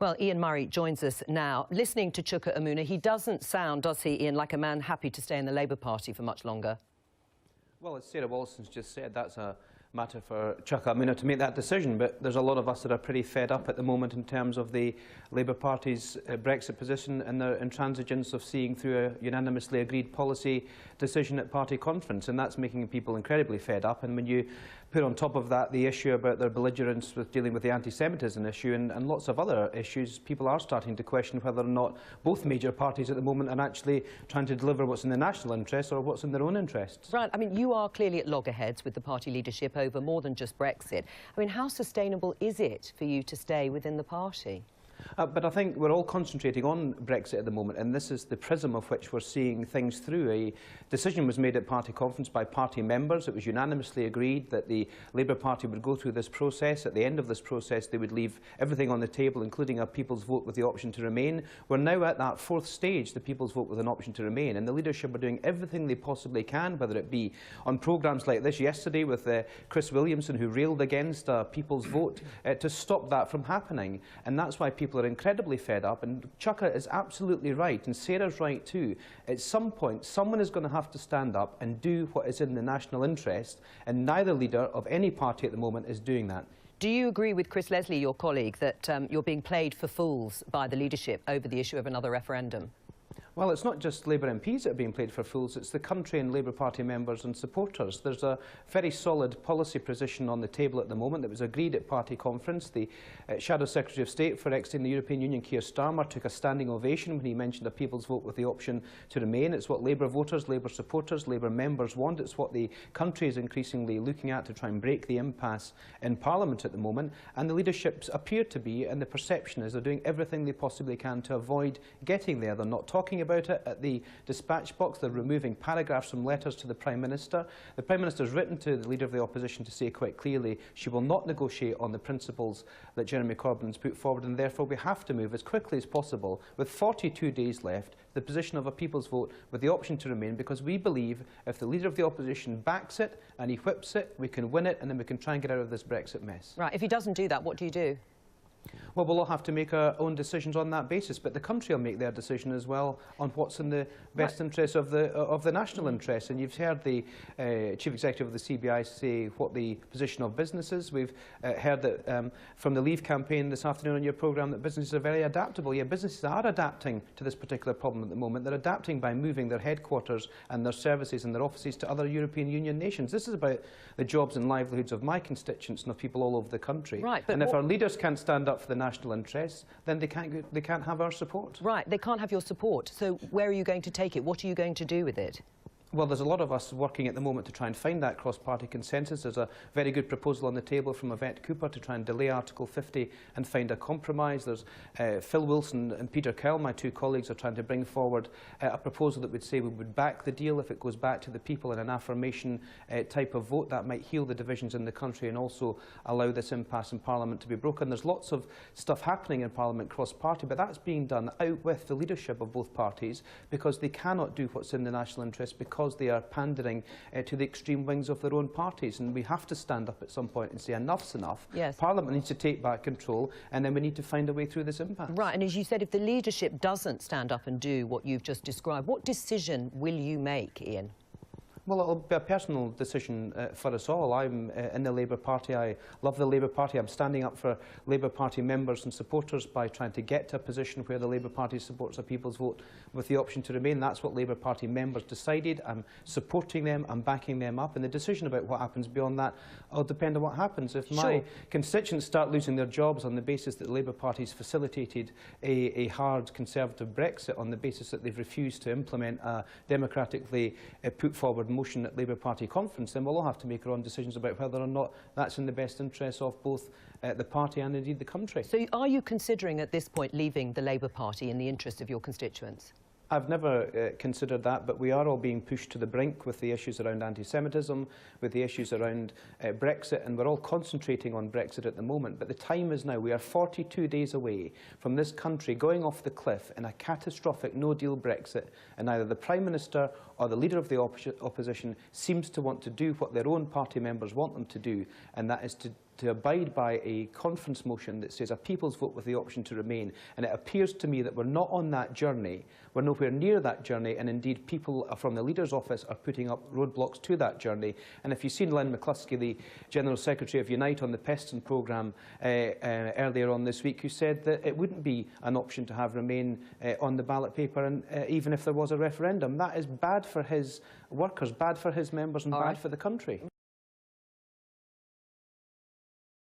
Well, Ian Murray joins us now. Listening to Chuka Umunna, he doesn't sound, does he, Ian, like a man happy to stay in the Labour Party for much longer? Well, as Sarah Wilson's just said, that's a matter for Chuka Umunna to make that decision, but there's a lot of us that are pretty fed up at the moment in terms of the Labour Party's Brexit position and their intransigence of seeing through a unanimously agreed policy decision at party conference, and that's making people incredibly fed up. And when you put on top of that the issue about their belligerence with dealing with the anti-Semitism issue and lots of other issues, people are starting to question whether or not both major parties at the moment are actually trying to deliver what's in the national interest or what's in their own interests. Right. I mean, you are clearly at loggerheads with the party leadership over more than just Brexit. I mean, how sustainable is it for you to stay within the party? But I think we're all concentrating on Brexit at the moment, and this is the prism of which we're seeing things through. A decision was made at party conference by party members. It was unanimously agreed that the Labour Party would go through this process. At the end of this process, they would leave everything on the table, including a people's vote with the option to remain. We're now at that fourth stage, the people's vote with an option to remain, and the leadership are doing everything they possibly can, whether it be on programmes like this yesterday with Chris Williamson, who railed against a people's vote, to stop that from happening. And that's why people are incredibly fed up, and Chuka is absolutely right, and Sarah's right too. At some point, someone is going to have to stand up and do what is in the national interest, and neither leader of any party at the moment is doing that. Do you agree with Chris Leslie, your colleague, that you're being played for fools by the leadership over the issue of another referendum? Well, it's not just Labour MPs that are being played for fools, it's the country and Labour Party members and supporters. There's a very solid policy position on the table at the moment that was agreed at party conference. The Shadow Secretary of State for exiting the European Union, Keir Starmer, took a standing ovation when he mentioned a people's vote with the option to remain. It's what Labour voters, Labour supporters, Labour members want. It's what the country is increasingly looking at to try and break the impasse in Parliament at the moment. And the leaderships appear to be, and the perception is, they're doing everything they possibly can to avoid getting there. They're not talking about it at the dispatch box. They're removing paragraphs from letters to the Prime Minister. The Prime Minister has written to the Leader of the Opposition to say quite clearly she will not negotiate on the principles that Jeremy Corbyn has put forward, and therefore we have to move as quickly as possible, with 42 days left, the position of a people's vote with the option to remain, because we believe if the Leader of the Opposition backs it and he whips it, we can win it, and then we can try and get out of this Brexit mess. Right. If he doesn't do that, what do you do? Well, we'll all have to make our own decisions on that basis, but the country will make their decision as well on what's in the best interest of the national interest. And you've heard the Chief Executive of the CBI say what the position of business is. We've heard that from the Leave campaign this afternoon on your programme that businesses are very adaptable. Yeah, businesses are adapting to this particular problem at the moment. They're adapting by moving their headquarters and their services and their offices to other European Union nations. This is about the jobs and livelihoods of my constituents and of people all over the country. Right, but and if our leaders can't stand up for the national interests, then they can't have our support. Right, they can't have your support. So where are you going to take it? What are you going to do with it? Well, there's a lot of us working at the moment to try and find that cross-party consensus. There's a very good proposal on the table from Yvette Cooper to try and delay Article 50 and find a compromise. There's Phil Wilson and Peter Curl, my two colleagues, are trying to bring forward a proposal that would say we would back the deal if it goes back to the people in an affirmation type of vote. That might heal the divisions in the country and also allow this impasse in Parliament to be broken. There's lots of stuff happening in Parliament cross-party, but that's being done out with the leadership of both parties because they cannot do what's in the national interest because they are pandering to the extreme wings of their own parties. And we have to stand up at some point and say enough's enough. Yes. Parliament needs to take back control, and then we need to find a way through this impasse. Right, and as you said, if the leadership doesn't stand up and do what you've just described, what decision will you make, Ian? Well, it'll be a personal decision for us all. I'm in the Labour Party. I love the Labour Party. I'm standing up for Labour Party members and supporters by trying to get to a position where the Labour Party supports a people's vote with the option to remain. That's what Labour Party members decided. I'm supporting them. I'm backing them up. And the decision about what happens beyond that will depend on what happens. If my constituents start losing their jobs on the basis that the Labour Party's facilitated a hard Conservative Brexit on the basis that they've refused to implement a democratically put forward motion at Labour Party conference, then we'll all have to make our own decisions about whether or not that's in the best interests of both the party and indeed the country. So are you considering at this point leaving the Labour Party in the interest of your constituents? I've never considered that, but we are all being pushed to the brink with the issues around anti-Semitism, with the issues around Brexit, and we're all concentrating on Brexit at the moment. But the time is now. We are 42 days away from this country going off the cliff in a catastrophic no-deal Brexit, and either the Prime Minister or the Leader of the Opposition seems to want to do what their own party members want them to do, and that is to to abide by a conference motion that says a people's vote with the option to remain. And it appears to me that we're not on that journey. We're nowhere near that journey, and indeed people from the Leader's office are putting up roadblocks to that journey. And if you've seen Lynn McCluskey, the General Secretary of Unite, on the Peston programme earlier on this week, who said that it wouldn't be an option to have Remain on the ballot paper, and even if there was a referendum. That is bad for his workers, bad for his members, and bad for the country.